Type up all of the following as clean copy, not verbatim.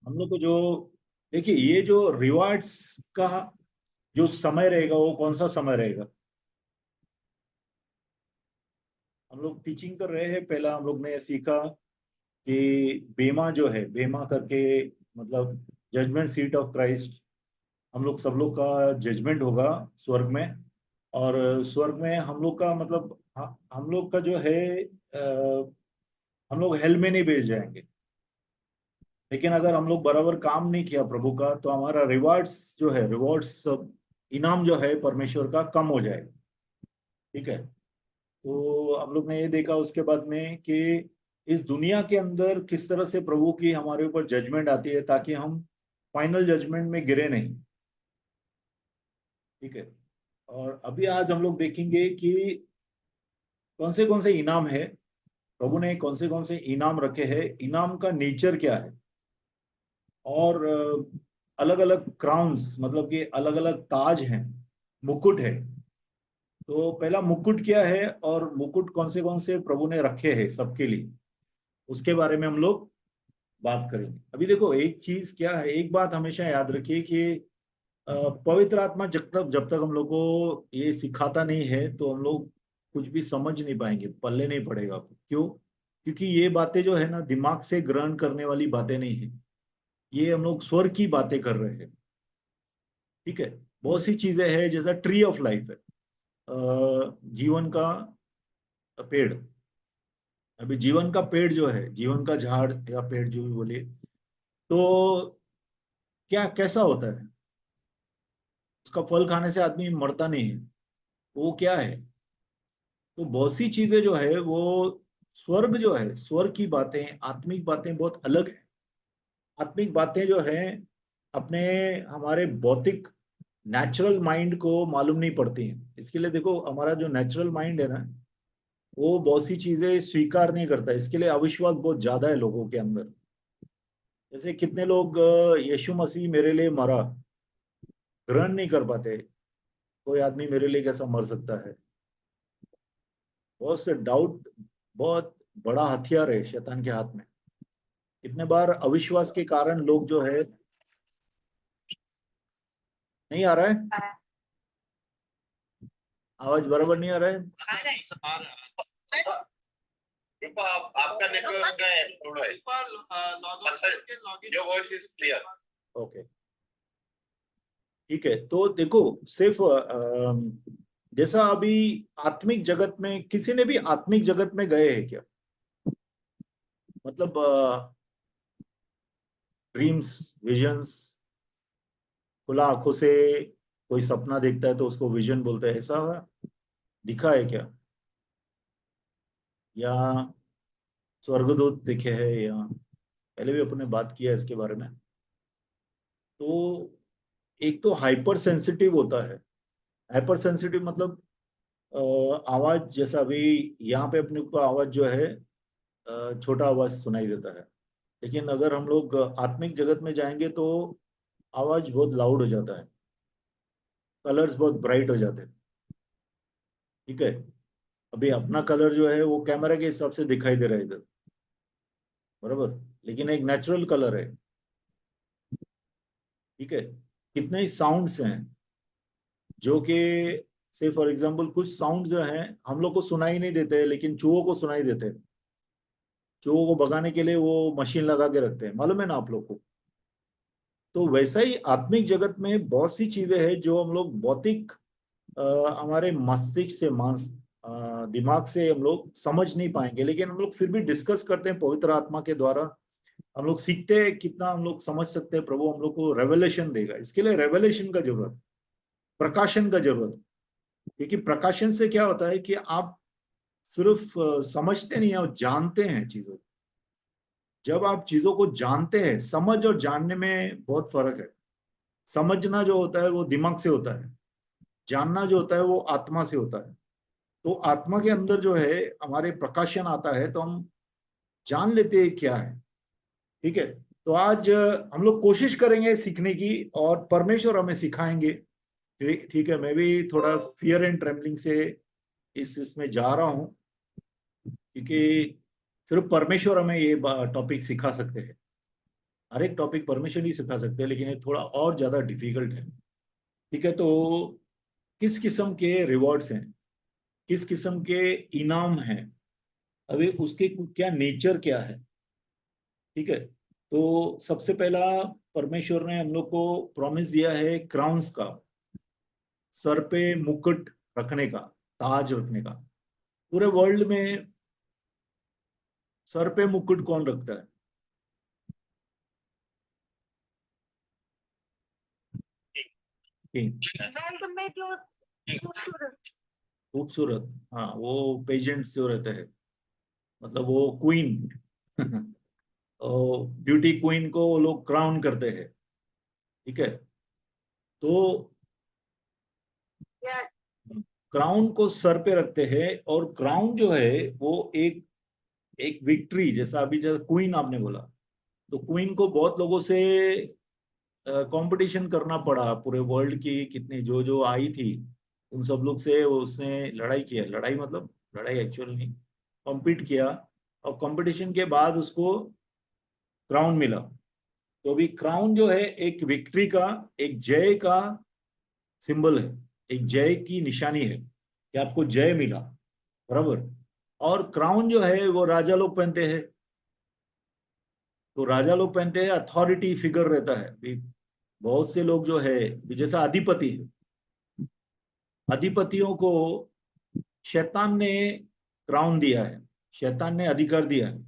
हम लोग को जो देखिए, ये जो रिवार्ड्स का जो समय रहेगा वो कौन सा समय रहेगा? हम लोग टीचिंग कर रहे हैं, पहला हम लोग ने सीखा कि बेमा जो है, बेमा करके मतलब जजमेंट सीट ऑफ क्राइस्ट। हम लोग सब लोग का जजमेंट होगा स्वर्ग में। और स्वर्ग में हम लोग का मतलब हम लोग का जो है हम लोग हेल में नहीं भेज जाएंगे। लेकिन अगर हम लोग बराबर काम नहीं किया प्रभु का, तो हमारा रिवार्ड्स जो है, रिवॉर्ड्स इनाम जो है परमेश्वर का कम हो जाएगा। ठीक है। तो हम लोग ने ये देखा उसके बाद में कि इस दुनिया के अंदर किस तरह से प्रभु की हमारे ऊपर जजमेंट आती है, ताकि हम फाइनल जजमेंट में गिरे नहीं। ठीक है। और अभी आज हम लोग देखेंगे कि कौन से इनाम है, प्रभु ने कौन से इनाम रखे हैं, इनाम का नेचर क्या है। और अलग अलग क्राउन्स, मतलब कि अलग अलग ताज हैं, मुकुट है। तो पहला मुकुट क्या है, और मुकुट कौन से प्रभु ने रखे हैं सबके लिए, उसके बारे में हम लोग बात करेंगे। अभी देखो, एक चीज क्या है, एक बात हमेशा याद रखिए कि पवित्र आत्मा जब तक हम लोग को ये सिखाता नहीं है, तो हम लोग कुछ भी समझ नहीं पाएंगे, पल्ले नहीं पड़ेगा। क्यों? क्योंकि ये बातें जो है ना, दिमाग से ग्रहण करने वाली बातें नहीं है। ये हम लोग स्वर्ग की बातें कर रहे हैं। ठीक है। बहुत सी चीजें हैं, जैसा ट्री ऑफ लाइफ है, जीवन का पेड़। अभी जीवन का पेड़ जो है, जीवन का झाड़ या पेड़ जो भी बोलिए, तो क्या कैसा होता है? उसका फल खाने से आदमी मरता नहीं है। वो क्या है? तो बहुत सी चीजें जो है वो स्वर्ग जो है, स्वर्ग की बातें, आत्मिक बातें बहुत अलग है। आत्मिक बातें जो है अपने हमारे भौतिक नेचुरल माइंड को मालूम नहीं पड़ती हैं। इसके लिए देखो, हमारा जो नेचुरल माइंड है ना, वो बहुत सी चीजें स्वीकार नहीं करता। इसके लिए अविश्वास बहुत ज्यादा है लोगों के अंदर। जैसे कितने लोग यीशु मसीह मेरे लिए मरा ग्रहण नहीं कर पाते। कोई आदमी मेरे लिए कैसा मर सकता है? बहुत से डाउट, बहुत बड़ा हथियार है शैतान के हाथ में। कितने बार अविश्वास के कारण लोग जो है, नहीं आ रहा है आवाज, बराबर नहीं आ रहा है। आपका नेटवर्क का है थोड़ा है। Your voice is clear. Okay. ठीक है। तो देखो, सिर्फ जैसा अभी आत्मिक जगत में, किसी ने भी आत्मिक जगत में गए हैं क्या? मतलब ड्रीम्स, विजन्स, खुला आंखों से कोई सपना देखता है तो उसको विजन बोलते हैं, ऐसा दिखा है क्या? या स्वर्गदूत दिखे हैं? या पहले भी अपन ने बात किया है इसके बारे में। तो एक तो हाइपर सेंसिटिव होता है। हाइपर सेंसिटिव मतलब आवाज, जैसा अभी यहाँ पे अपने को आवाज जो है छोटा आवाज सुनाई देता है। लेकिन अगर हम लोग आत्मिक जगत में जाएंगे तो आवाज बहुत लाउड हो जाता है, कलर्स बहुत ब्राइट हो जाते हैं। ठीक है। अभी अपना कलर जो है वो कैमरा के हिसाब से दिखाई दे रहा है इधर, बराबर, लेकिन एक नेचुरल कलर है। ठीक है। कितने ही साउंड्स हैं जो कि, से फॉर एग्जांपल, कुछ साउंड जो हैं हम लोग को सुनाई नहीं देते, लेकिन चूहों को सुनाई देते हैं। चूहों को भगाने के लिए वो मशीन लगा के रखते हैं, मालूम है ना आप लोग को? तो वैसा ही आत्मिक जगत में बहुत सी चीजें हैं जो हम लोग भौतिक हमारे मस्तिष्क से, मांस दिमाग से हम लोग समझ नहीं पाएंगे, लेकिन हम लोग फिर भी डिस्कस करते हैं पवित्र आत्मा के द्वारा। हम लोग सीखते हैं, कितना हम लोग समझ सकते हैं, प्रभु हम लोग को रेवलेशन देगा। इसके लिए रेवलेशन का जरूरत है, प्रकाशन का जरूरत है। क्योंकि प्रकाशन से क्या होता है कि आप सिर्फ समझते नहीं, आप जानते हैं चीजों को। जब आप चीजों को जानते हैं, समझ और जानने में बहुत फर्क है। समझना जो होता है वो दिमाग से होता है, जानना जो होता है वो आत्मा से होता है। तो आत्मा के अंदर जो है हमारे प्रकाशन आता है, तो हम जान लेते हैं क्या है। ठीक है। तो आज हम लोग कोशिश करेंगे सीखने की, और परमेश्वर हमें सिखाएंगे। ठीक है। मैं भी थोड़ा फियर एंड ट्रेमलिंग से इसमें जा रहा हूँ, क्योंकि सिर्फ परमेश्वर हमें ये टॉपिक सिखा सकते हैं। हर एक टॉपिक परमिशन ही सिखा सकते हैं, लेकिन ये थोड़ा और ज्यादा डिफिकल्ट है। ठीक है, तो किस किस्म के रिवॉर्ड्स हैं, किस किस्म के इनाम हैं, अभी उसके क्या नेचर क्या है। ठीक है, तो सबसे पहला, परमेश्वर ने हम लोग को प्रॉमिस दिया है क्राउन्स का, सर पे मुकुट रखने का, ताज रखने का। पूरे वर्ल्ड में सर पे मुकुट कौन रखता है? किंग। वर्ल्ड में जो खूबसूरत, खूबसूरत, हाँ, वो पेजेंट्स जो रहते हैं, मतलब वो क्वीन ब्यूटी क्वीन को वो लोग क्राउन करते हैं। ठीक है, तो या क्राउन को सर पे रखते हैं, और क्राउन जो है वो एक एक विक्ट्री, जैसा अभी जैसे क्वीन आपने बोला, तो क्वीन को बहुत लोगों से कंपटीशन करना पड़ा, पूरे वर्ल्ड की कितनी जो जो आई थी उन सब लोग से उसने लड़ाई किया, लड़ाई मतलब लड़ाई एक्चुअल नहीं, कॉम्पीट किया, और कंपटीशन के बाद उसको क्राउन मिला। तो अभी क्राउन जो है एक विक्ट्री का, एक जय का सिंबल है, एक जय की निशानी है कि आपको जय मिला, बराबर। और क्राउन जो है वो राजा लोग पहनते हैं, तो राजा लोग पहनते हैं, अथॉरिटी फिगर रहता है भी। बहुत से लोग जो है, जैसा अधिपति है, अधिपतियों को शैतान ने क्राउन दिया है, शैतान ने अधिकार दिया है।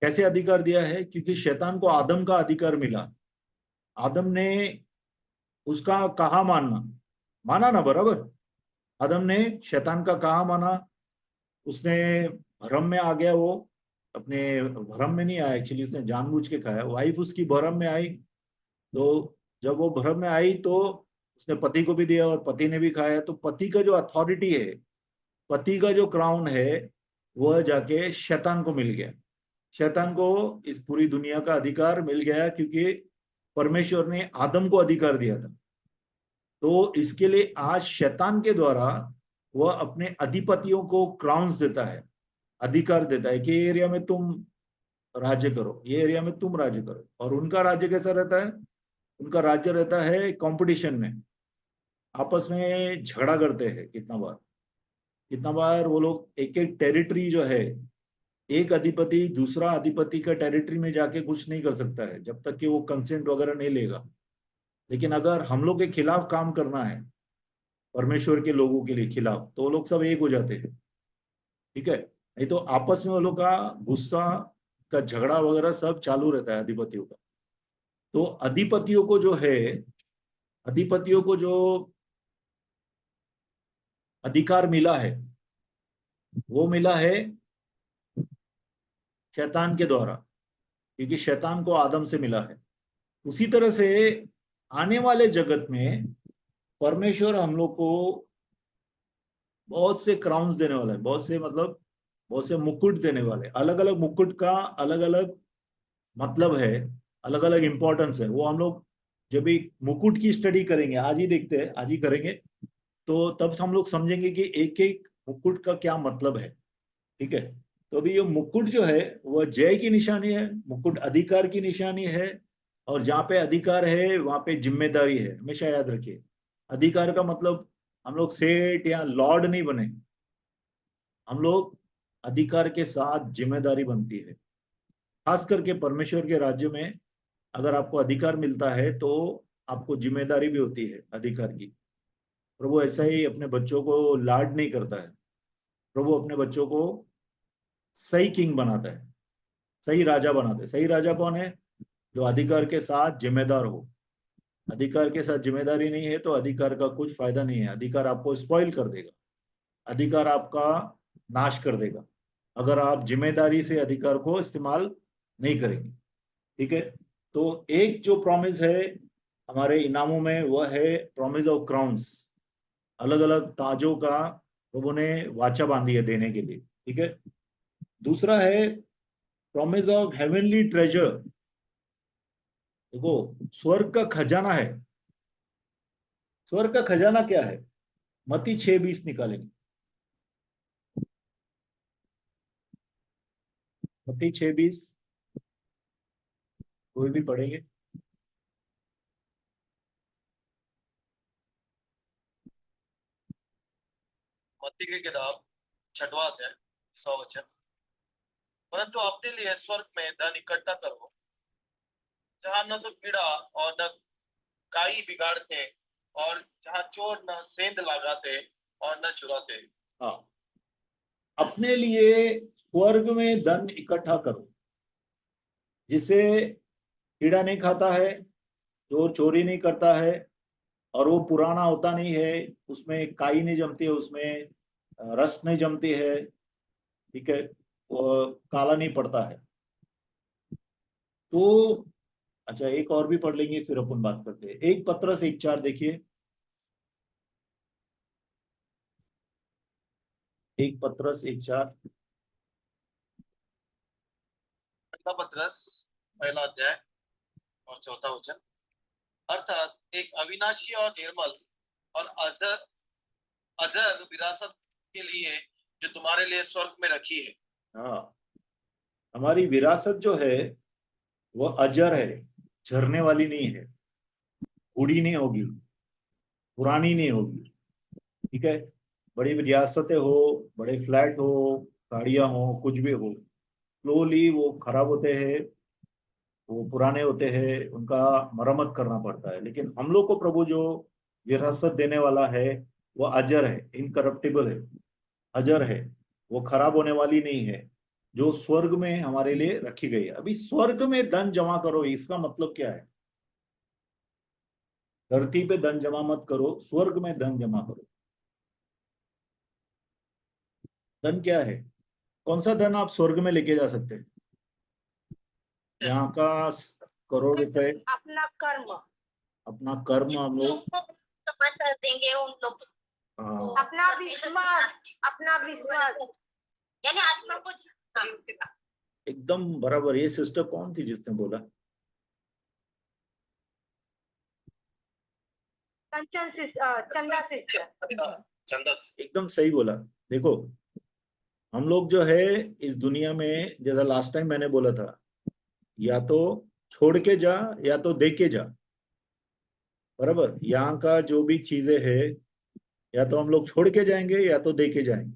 कैसे अधिकार दिया है? क्योंकि शैतान को आदम का अधिकार मिला, आदम ने उसका कहा मानना, माना ना, बराबर। आदम ने शैतान का कहा माना, उसने भरम में आ गया वो, अपने भरम में नहीं आया एक्चुअली, उसने जानबूझ के खाया, वाइफ उसकी भरम में आई, तो जब वो भरम में आई तो उसने पति को भी दिया और पति ने भी खाया, तो पति का जो अथॉरिटी है, पति का जो क्राउन है, वह जाके शैतान को मिल गया। शैतान को इस पूरी दुनिया का अधिकार मिल गया, क्योंकि परमेश्वर ने आदम को अधिकार दिया था। तो इसके लिए आज शैतान के द्वारा वह अपने अधिपतियों को क्राउन्स देता है, अधिकार देता है कि ये एरिया में तुम राज्य करो, ये एरिया में तुम राज्य करो। और उनका राज्य कैसा रहता है? उनका राज्य रहता है कंपटीशन में, आपस में झगड़ा करते हैं। कितना बार वो लोग एक एक टेरिटरी जो है, एक अधिपति दूसरा अधिपति का टेरिटरी में जाके कुछ नहीं कर सकता है जब तक कि वो कंसेंट वगैरह नहीं लेगा। लेकिन अगर हम लोग के खिलाफ काम करना है, परमेश्वर के लोगों के लिए खिलाफ, तो वो लोग सब एक हो जाते हैं। ठीक है, नहीं तो आपस में वो लोग का गुस्सा का झगड़ा वगैरह सब चालू रहता है अधिपतियों का। तो अधिपतियों को जो है, अधिपतियों को जो अधिकार मिला है, वो मिला है शैतान के द्वारा, क्योंकि शैतान को आदम से मिला है। उसी तरह से आने वाले जगत में परमेश्वर हम लोग को बहुत से क्राउन्स देने वाला है, बहुत से मतलब बहुत से मुकुट देने वाले। अलग अलग मुकुट का अलग अलग मतलब है, अलग अलग इंपॉर्टेंस है। वो हम लोग जब भी मुकुट की स्टडी करेंगे, आज ही देखते हैं, आज ही करेंगे, तो तब हम लोग समझेंगे कि एक एक मुकुट का क्या मतलब है। ठीक है, तो अभी ये मुकुट जो है वह जय की निशानी है, मुकुट अधिकार की निशानी है। और जहाँ पे अधिकार है वहां पे जिम्मेदारी है, हमेशा याद रखिए। अधिकार का मतलब हम लोग सेठ या लॉर्ड नहीं बने, हम लोग अधिकार के साथ जिम्मेदारी बनती है। खास करके परमेश्वर के राज्य में अगर आपको अधिकार मिलता है तो आपको जिम्मेदारी भी होती है अधिकार की। प्रभु ऐसा ही अपने बच्चों को लाड नहीं करता है, प्रभु अपने बच्चों को सही किंग बनाता है, सही राजा बनाता है। सही राजा कौन है? जो अधिकार के साथ जिम्मेदार हो। अधिकार के साथ जिम्मेदारी नहीं है तो अधिकार का कुछ फायदा नहीं है, अधिकार आपको स्पॉइल कर देगा, अधिकार आपका नाश कर देगा, अगर आप जिम्मेदारी से अधिकार को इस्तेमाल नहीं करेंगे। ठीक है, तो एक जो प्रॉमिस है हमारे इनामों में, वह है प्रॉमिस ऑफ क्राउन्स, अलग अलग ताजों का प्रभु ने वाचा बांधी है देने के लिए। ठीक है, दूसरा है प्रॉमिस ऑफ हेवनली ट्रेजर। देखो, स्वर्ग का खजाना है। स्वर्ग का खजाना क्या है? मत्ती 6:20 निकालेंगे, मत्ती 6:20। कोई भी पढ़ेंगे? मत्ती की किताब 6वां अध्याय 100 वचन। परंतु अपने लिए स्वर्ग में धन इकट्ठा करो, जहाँ न तो कीड़ा और न काई बिगाड़ते, और जहाँ चोर न सेंध लगाते और न चुराते। हाँ, अपने लिए स्वर्ग में धन इकट्ठा करो, जिसे कीड़ा नहीं खाता है, चोर चोरी नहीं करता है, और वो पुराना होता नहीं है, उसमें काई नहीं जमती है, उसमें रस नहीं जमती है, ठीक है, वो काला नहीं पड़ता है। तो अच्छा, एक और भी पढ़ लेंगे फिर अपन बात करते हैं। 1 पत्रस 1:4 देखिए। 1 पत्रस 1:4। पहला पत्रस पहला अध्याय और 4वां वचन। अर्थात एक अविनाशी और निर्मल और अजर अजर विरासत के लिए जो तुम्हारे लिए स्वर्ग में रखी है। हाँ, हमारी विरासत जो है वो अजर है, झरने वाली नहीं है, बूढ़ी नहीं होगी, पुरानी नहीं होगी, ठीक है। बड़ी रियासतें हो, बड़े फ्लैट हो, गाड़ियां हो, कुछ भी हो, स्लोली वो खराब होते हैं, वो पुराने होते हैं, उनका मरम्मत करना पड़ता है। लेकिन हम लोग को प्रभु जो विरासत देने वाला है वो अजर है, इनकरप्टिबल है, अजर है, वो खराब होने वाली नहीं है, जो स्वर्ग में हमारे लिए रखी गई है। अभी स्वर्ग में धन जमा करो, इसका मतलब क्या है? धरती पे धन जमा मत करो, स्वर्ग में धन जमा करो। धन क्या है? कौन सा धन आप स्वर्ग में लेके जा सकते हैं? यहाँ का करोड़ रुपए, अपना कर्म, अपना कर्म हम लोग, समाचार देंगे उन लोग को, हाँ, अपना विश्वास, अपना विश्वास, यानी आत्मा को जीतना। एकदम बराबर। ये सिस्टर कौन थी जिसने बोला? कंचन चंदा सिस्टर। चंदा एकदम सही बोला। देखो, हम लोग जो है इस दुनिया में, जैसा लास्ट टाइम मैंने बोला था, या तो छोड़ के जा या तो दे के जा, बराबर। यहाँ का जो भी चीजें है, या तो हम लोग छोड़ के जाएंगे या तो दे के जाएंगे।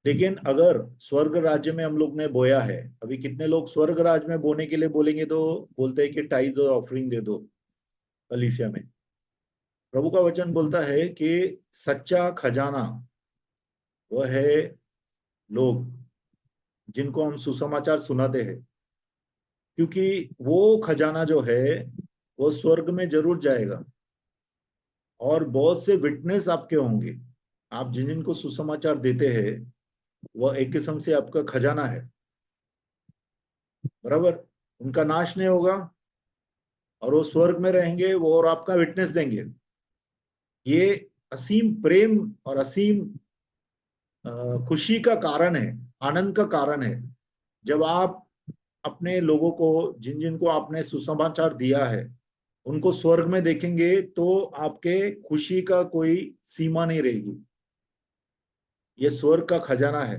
लेकिन अगर स्वर्ग राज्य में हम लोग ने बोया है, अभी कितने लोग स्वर्ग राज्य में बोने के लिए बोलेंगे तो बोलते हैं कि टाइज और ऑफरिंग दे दो कलीसिया में। प्रभु का वचन बोलता है कि सच्चा खजाना वह है लोग जिनको हम सुसमाचार सुनाते हैं, क्योंकि वो खजाना जो है वो स्वर्ग में जरूर जाएगा, और बहुत से विटनेस आपके होंगे। आप जिन जिनको सुसमाचार देते हैं वह एक किस्म से आपका खजाना है, बराबर। उनका नाश नहीं होगा, और वो स्वर्ग में रहेंगे, वो और आपका विटनेस देंगे। ये असीम प्रेम और असीम खुशी का कारण है, आनंद का कारण है। जब आप अपने लोगों को, जिन जिनको आपने सुसमाचार दिया है, उनको स्वर्ग में देखेंगे तो आपके खुशी का कोई सीमा नहीं रहेगी। ये स्वर्ग का खजाना है।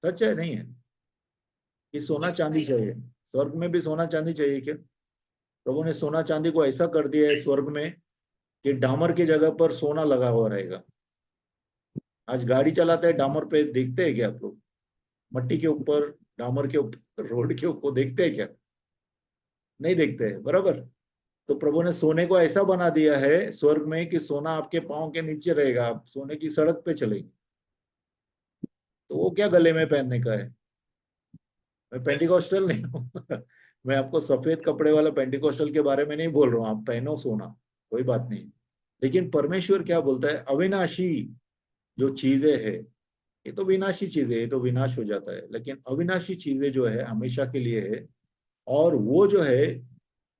सच है नहीं है? ये सोना चांदी चाहिए, स्वर्ग में भी सोना चांदी चाहिए क्या? प्रभु ने सोना चांदी को ऐसा कर दिया है स्वर्ग में कि डामर की जगह पर सोना लगा हुआ रहेगा। आज गाड़ी चलाते हैं डामर पे, देखते हैं क्या आप लोग? मट्टी के ऊपर, डामर के ऊपर, रोड के ऊपर देखते हैं क्या? नहीं देखते हैं, बराबर। तो प्रभु ने सोने को ऐसा बना दिया है स्वर्ग में कि सोना आपके पांव के नीचे रहेगा, आप सोने की सड़क पे चलेंगे। तो वो क्या गले में पहनने का है? मैं पेंटिकोस्टल नहीं हूँ मैं आपको सफेद कपड़े वाला पेंटिकोस्टल के बारे में नहीं बोल रहा हूँ, आप पहनो सोना, कोई बात नहीं। लेकिन परमेश्वर क्या बोलता है? अविनाशी जो चीजें है, ये तो विनाशी चीजें, ये तो विनाश हो जाता है, लेकिन अविनाशी चीजें जो है हमेशा के लिए है। और वो जो है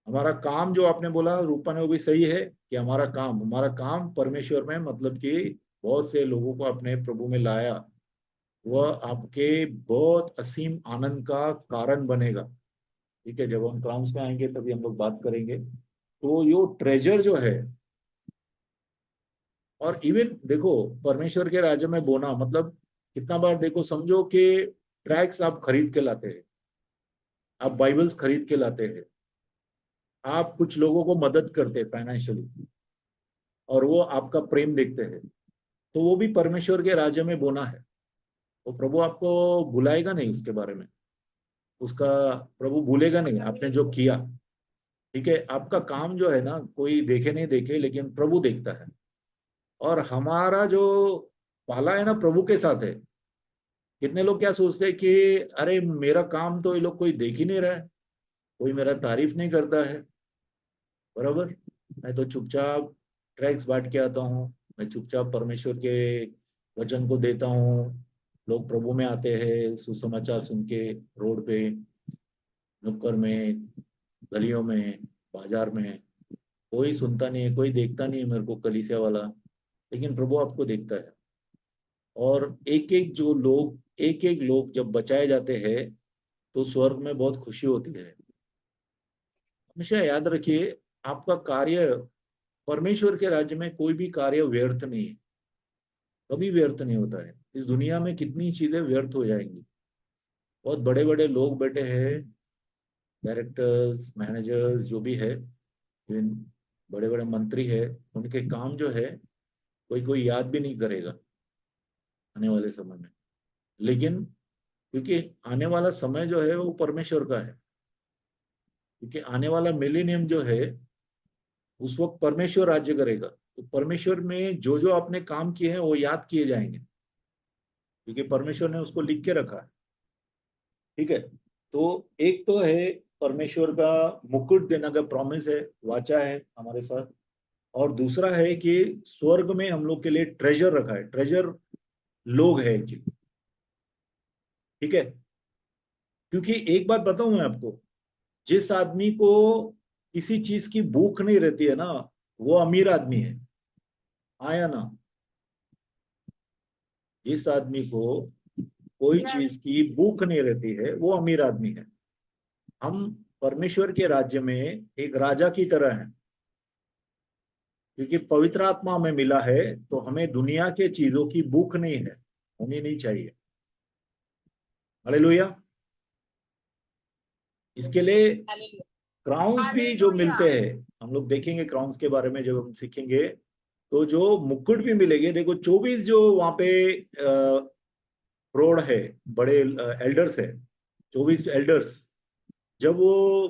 हमारा काम, जो आपने बोला रूपा ने, वो भी सही है कि हमारा काम परमेश्वर में, मतलब कि बहुत से लोगों को अपने प्रभु में लाया, वह आपके बहुत असीम आनंद का कारण बनेगा। ठीक है, जब हम क्राउन्स में आएंगे तभी हम लोग बात करेंगे। तो यो ट्रेजर जो है, और इवन देखो, परमेश्वर के राज्य में बोना मतलब कितना बार, देखो समझो कि ट्रैक्स आप खरीद के लाते हैं, आप बाइबल्स खरीद के लाते हैं, आप कुछ लोगों को मदद करते हैं फाइनेंशियली, और वो आपका प्रेम देखते हैं, तो वो भी परमेश्वर के राज्य में बोना है। तो प्रभु आपको भुलाएगा नहीं उसके बारे में, उसका प्रभु भूलेगा नहीं आपने जो किया। ठीक है, आपका काम जो है ना, कोई देखे नहीं देखे, लेकिन प्रभु देखता है। और हमारा जो पाला है ना प्रभु के साथ है। कितने लोग क्या सोचते हैं कि अरे मेरा काम तो ये लोग कोई देख ही नहीं रहा है, कोई मेरा तारीफ नहीं करता है, बराबर, मैं तो चुपचाप ट्रैक्स बांट के आता हूँ, मैं चुपचाप परमेश्वर के वचन को देता हूँ, लोग प्रभु में आते हैं सुसमाचार सुन के, रोड पे, नुक्कड़ में, गलियों में, बाजार में, कोई सुनता नहीं है, कोई देखता नहीं है मेरे को कलीसिया वाला, लेकिन प्रभु आपको देखता है। और एक एक लोग जब बचाए जाते हैं तो स्वर्ग में बहुत खुशी होती है। हमेशा याद रखिए, आपका कार्य परमेश्वर के राज्य में कोई भी कार्य व्यर्थ नहीं है, कभी व्यर्थ नहीं होता है। इस दुनिया में कितनी चीजें व्यर्थ हो जाएंगी। बहुत बड़े बड़े लोग बैठे हैं, डायरेक्टर्स, मैनेजर्स, जो भी है, बड़े बड़े मंत्री है, उनके काम जो है कोई कोई याद भी नहीं करेगा आने वाले समय में। लेकिन क्योंकि आने वाला समय जो है वो परमेश्वर का है, क्योंकि आने वाला मिलेनियम जो है उस वक्त परमेश्वर राज्य करेगा, तो परमेश्वर में जो जो आपने काम किए हैं वो याद किए जाएंगे, क्योंकि परमेश्वर ने उसको लिख के रखा है। ठीक है, तो एक तो है परमेश्वर का मुकुट देने का प्रॉमिस है, वाचा है हमारे साथ। और दूसरा है कि स्वर्ग में हम लोग के लिए ट्रेजर रखा है। ट्रेजर लोग है एक्चुअली। ठीक है, क्योंकि एक बात बताऊं मैं आपको, जिस आदमी को किसी चीज की भूख नहीं रहती है ना, वो अमीर आदमी है, आया ना। जिस आदमी को कोई चीज की भूख नहीं रहती है वो अमीर आदमी है। हम परमेश्वर के राज्य में एक राजा की तरह हैं, क्योंकि पवित्र आत्मा हमें मिला है, तो हमें दुनिया के चीजों की भूख नहीं है, होनी नहीं चाहिए। हालेलुया। इसके लिए क्राउन्स भी जो मिलते हैं, हम लोग देखेंगे क्राउन्स के बारे में जब हम सीखेंगे, तो जो मुकुट भी मिलेंगे। देखो 24 जो वहां पे प्रौढ़ है, बड़े एल्डर्स है, 24 एल्डर्स, जब वो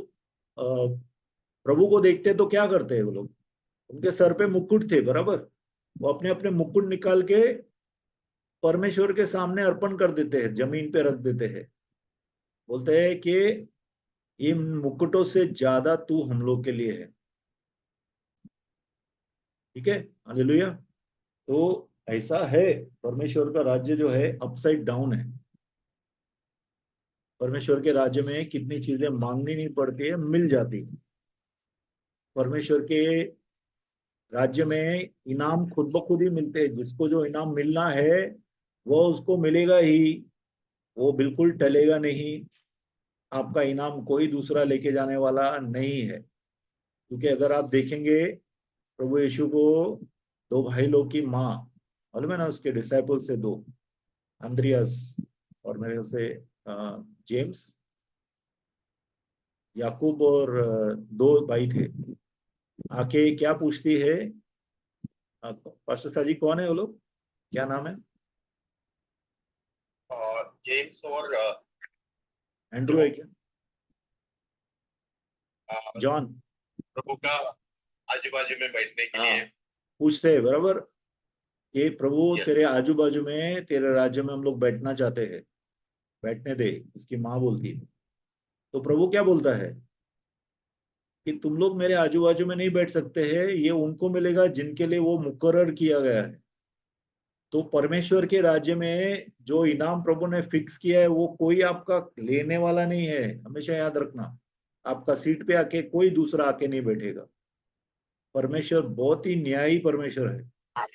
प्रभु को देखते हैं तो क्या करते हैं वो लोग, उनके सर पे मुकुट थे, बराबर, वो अपने अपने मुकुट निकाल के परमेश्वर के सामने अर्पण कर देते हैं, जमीन पे रख देते हैं, बोलते हैं कि इन मुकुटों से ज्यादा तू हम लोग के लिए है। ठीक है, हालेलुया। तो ऐसा है, परमेश्वर का राज्य जो है अपसाइड डाउन है। परमेश्वर के राज्य में कितनी चीजें मांगनी नहीं पड़ती है, मिल जाती है। परमेश्वर के राज्य में इनाम खुद ब खुद ही मिलते हैं। जिसको जो इनाम मिलना है वो उसको मिलेगा ही, वो बिल्कुल टलेगा नहीं। आपका इनाम कोई दूसरा लेके जाने वाला नहीं है। क्योंकि अगर आप देखेंगे प्रभु यीशु को दो भाई लोग की माँ, मालूम है ना, उसके डिसाइपल से दो, अंद्रियास और मेरे से जेम्स, याकूब, और दो भाई थे। आके क्या पूछती है, पास्टर साजी कौन है वो लोग, क्या नाम है? जेम्स और एंड्रू है क्या? जॉन। प्रभु का आजू बाजू में बैठने के लिए पूछते हैं, बराबर, ये प्रभु Yes. तेरे आजू बाजू में, तेरे राज्य में हम लोग बैठना चाहते हैं, बैठने दे। उसकी माँ बोलती है। तो प्रभु क्या बोलता है कि तुम लोग मेरे आजू बाजू में नहीं बैठ सकते हैं, ये उनको मिलेगा जिनके लिए वो मुकर्रर किया गया है। तो परमेश्वर के राज्य में जो इनाम प्रभु ने फिक्स किया है वो कोई आपका लेने वाला नहीं है। हमेशा याद रखना, आपका सीट पे आके कोई दूसरा आके नहीं बैठेगा। परमेश्वर बहुत ही न्यायी परमेश्वर है।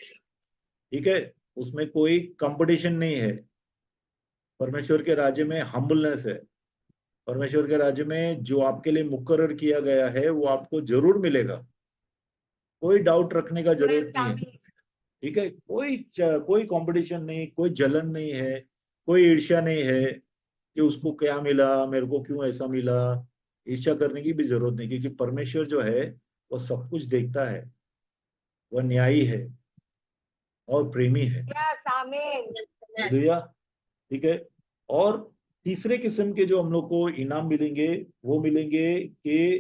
ठीक है, उसमें कोई कंपटीशन नहीं है। परमेश्वर के राज्य में हम्बलनेस है। परमेश्वर के राज्य में जो आपके लिए मुकर्रर किया गया है वो आपको जरूर मिलेगा, कोई डाउट रखने का जरूरत नहीं है। ठीक है, कोई कंपटीशन नहीं, कोई जलन नहीं है, कोई ईर्ष्या नहीं है। कि उसको क्या मिला, मेरे को क्यों ऐसा मिला। ईर्ष्या करने की भी जरूरत नहीं, क्योंकि परमेश्वर जो है वो सब कुछ देखता है, वह न्यायी है और प्रेमी है। यस आमीन। हालेलुया। ठीक है। और तीसरे किस्म के जो हम लोग को इनाम मिलेंगे, वो मिलेंगे कि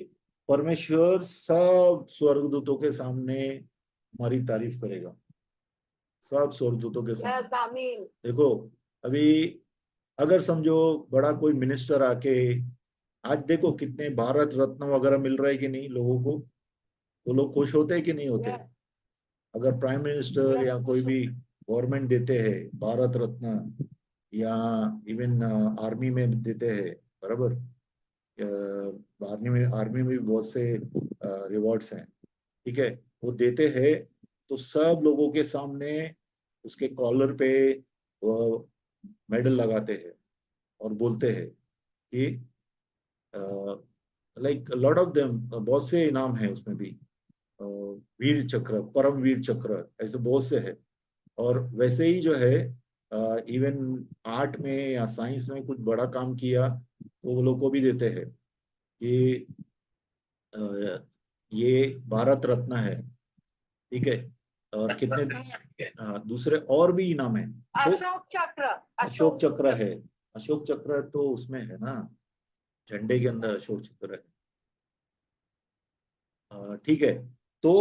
परमेश्वर सब स्वर्गदूतों के सामने हमारी तारीफ करेगा, सब स्वर्गदूतों के सामने। यस आमीन। देखो, अभी अगर समझो बड़ा कोई मिनिस्टर आके, आज देखो कितने भारत रत्न वगैरह मिल रहा है कि नहीं लोगों को, तो लोग खुश होते हैं कि नहीं होते। यस अगर प्राइम मिनिस्टर या कोई भी गवर्नमेंट देते हैं भारत रत्न, या इवन आर्मी में देते हैं, बराबर, आर्मी में भी बहुत से रिवॉर्ड्स हैं, ठीक है, वो देते हैं, तो सब लोगों के सामने उसके कॉलर पे वो मेडल लगाते हैं और बोलते हैं कि लाइक लॉट ऑफ देम, बहुत से इनाम हैं उसमें भी, वीर चक्र, परम वीर चक्र, ऐसे बहुत से हैं। और वैसे ही जो है, इवन आर्ट में या साइंस में कुछ बड़ा काम किया तो वो लोग को भी देते हैं कि ये भारत रत्न है, ठीक है। और कितने दूसरे और भी इनाम है। अशोक चक्र। अशोक चक्र है, अशोक चक्र तो उसमें है ना, झंडे के अंदर अशोक चक्र है। ठीक है। तो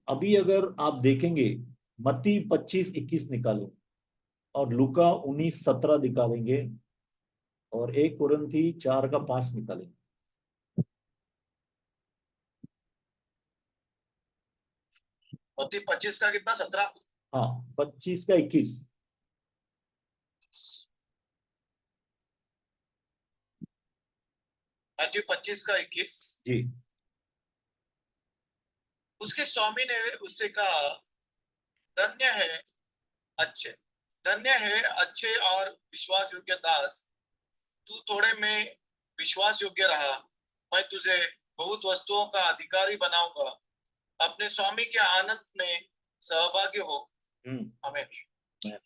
अभी अगर आप देखेंगे, मत्ती 25-21 निकालें और लूका 19-17 निकालेंगे और 1 कुरिन्थी 4-5 निकालेंगे। मत्ती 25 का कितना, 17? हाँ, 25-21। मत्ती 25 का 21। जी। उसके स्वामी ने उससे कहा, धन्य है अच्छे धन्य है अच्छे और विश्वास योग्य दास, तू थोड़े में विश्वास योग्य रहा, मैं तुझे बहुत वस्तुओं का अधिकारी बनाऊंगा, अपने स्वामी के आनंद में सहभागी हो। आमीन।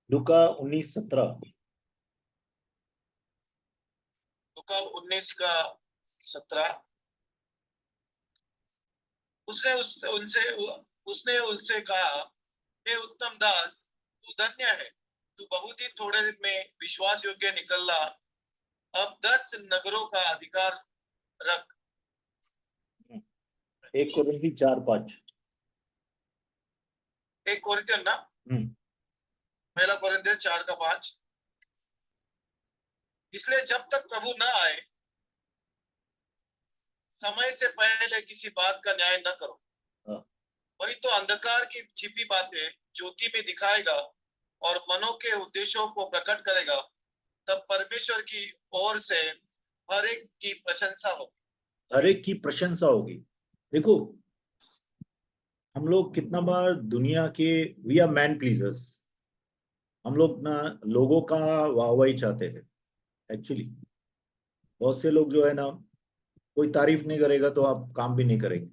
लूका 19-17। लूका 19 का 17। उसने उनसे कहा, हे उत्तम दास, तू धन्य है, तू बहुत ही थोड़े में विश्वास योग्य निकला, अब 10 नगरों का अधिकार रख। 1 कुरिन्थी 4-5। 1 कोरिन्थियन ना, पहला कोरिन्थियन 4-5। इसलिए जब तक प्रभु न आए, समय से पहले किसी बात का न्याय न करो। वही तो अंधकार की छिपी बातें ज्योति में दिखाएगा और मनों के उद्देश्यों को प्रकट करेगा, तब परमेश्वर की ओर से हर एक की प्रशंसा होगी। हर एक की प्रशंसा होगी। देखो, हम लोग कितना बार दुनिया के, वी आर मैन प्लीजर्स, हम लोग ना लोगों का वाहवाही चाहते हैं एक्चुअली। बहुत से लोग जो है ना, कोई तारीफ नहीं करेगा तो आप काम भी नहीं करेंगे,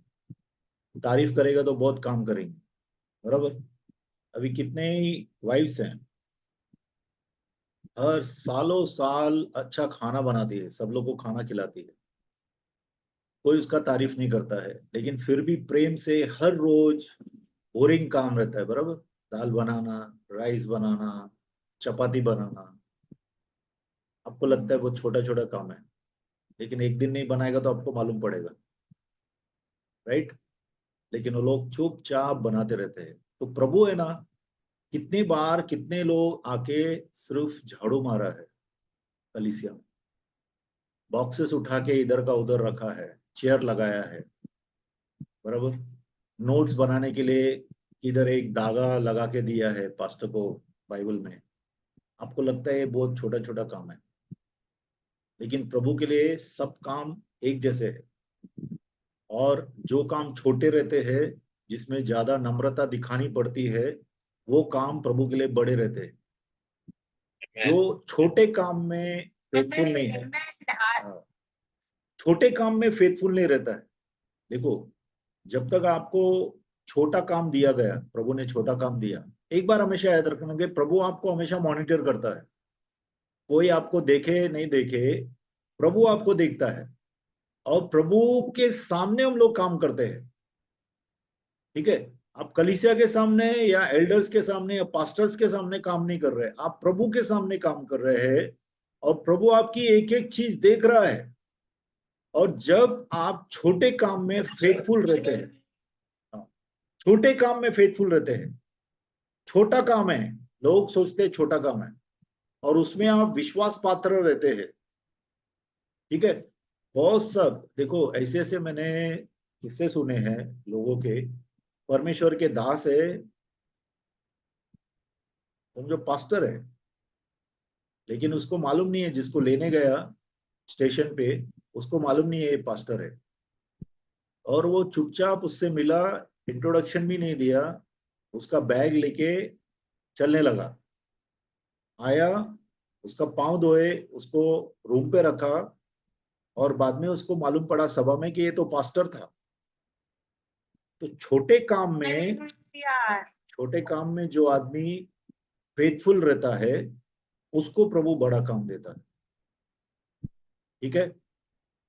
तारीफ करेगा तो बहुत काम करेंगे, बराबर। अभी कितने ही वाइफ्स हैं, हर सालों साल अच्छा खाना बनाती है, सब लोग को खाना खिलाती है, कोई उसका तारीफ नहीं करता है, लेकिन फिर भी प्रेम से हर रोज बोरिंग काम रहता है, बराबर। दाल बनाना, राइस बनाना, चपाती बनाना, आपको लगता है बहुत छोटा छोटा काम है, लेकिन एक दिन नहीं बनाएगा तो आपको मालूम पड़ेगा, राइट। लेकिन वो लोग चुपचाप बनाते रहते हैं। तो प्रभु है ना, कितने बार कितने लोग आके सिर्फ झाड़ू मारा है, कलीसिया में बॉक्सेस उठा के इधर का उधर रखा है, चेयर लगाया है, बराबर। नोट्स बनाने के लिए इधर एक धागा लगा के दिया है पास्टर को बाइबल में। आपको लगता है ये बहुत छोटा छोटा काम है, लेकिन प्रभु के लिए सब काम एक जैसे है। और जो काम छोटे रहते हैं, जिसमें ज्यादा नम्रता दिखानी पड़ती है, वो काम प्रभु के लिए बड़े रहते हैं। जो छोटे काम में फेथफुल नहीं है, छोटे काम में फेथफुल नहीं रहता है। देखो, जब तक आपको छोटा काम दिया गया, प्रभु ने छोटा काम दिया, एक बार हमेशा याद रखना कि प्रभु आपको हमेशा मॉनिटर करता है। कोई आपको देखे नहीं देखे, प्रभु आपको देखता है, और प्रभु के सामने हम लोग काम करते हैं। ठीक है, आप कलीसिया के सामने या एल्डर्स के सामने या पास्टर्स के सामने काम नहीं कर रहे, आप प्रभु के सामने काम कर रहे हैं, और प्रभु आपकी एक एक चीज देख रहा है। और जब आप छोटे काम में फेथफुल रहते हैं, छोटे काम में फेथफुल रहते हैं, छोटा काम है, लोग सोचते हैं छोटा काम है, और उसमें आप विश्वास पात्र रहते हैं। ठीक है, बहुत सब देखो, ऐसे ऐसे मैंने किस्से सुने हैं लोगों के, परमेश्वर के दास है, समझो पास्टर है, लेकिन उसको मालूम नहीं है, जिसको लेने गया स्टेशन पे उसको मालूम नहीं है ये पास्टर है, और वो चुपचाप उससे मिला, इंट्रोडक्शन भी नहीं दिया, उसका बैग लेके चलने लगा, आया, उसका पाँव धोए, उसको रूम पे रखा, और बाद में उसको मालूम पड़ा सभा में कि ये तो पास्टर था। तो छोटे काम में, छोटे काम में जो आदमी फेथफुल रहता है, उसको प्रभु बड़ा काम देता है। ठीक है,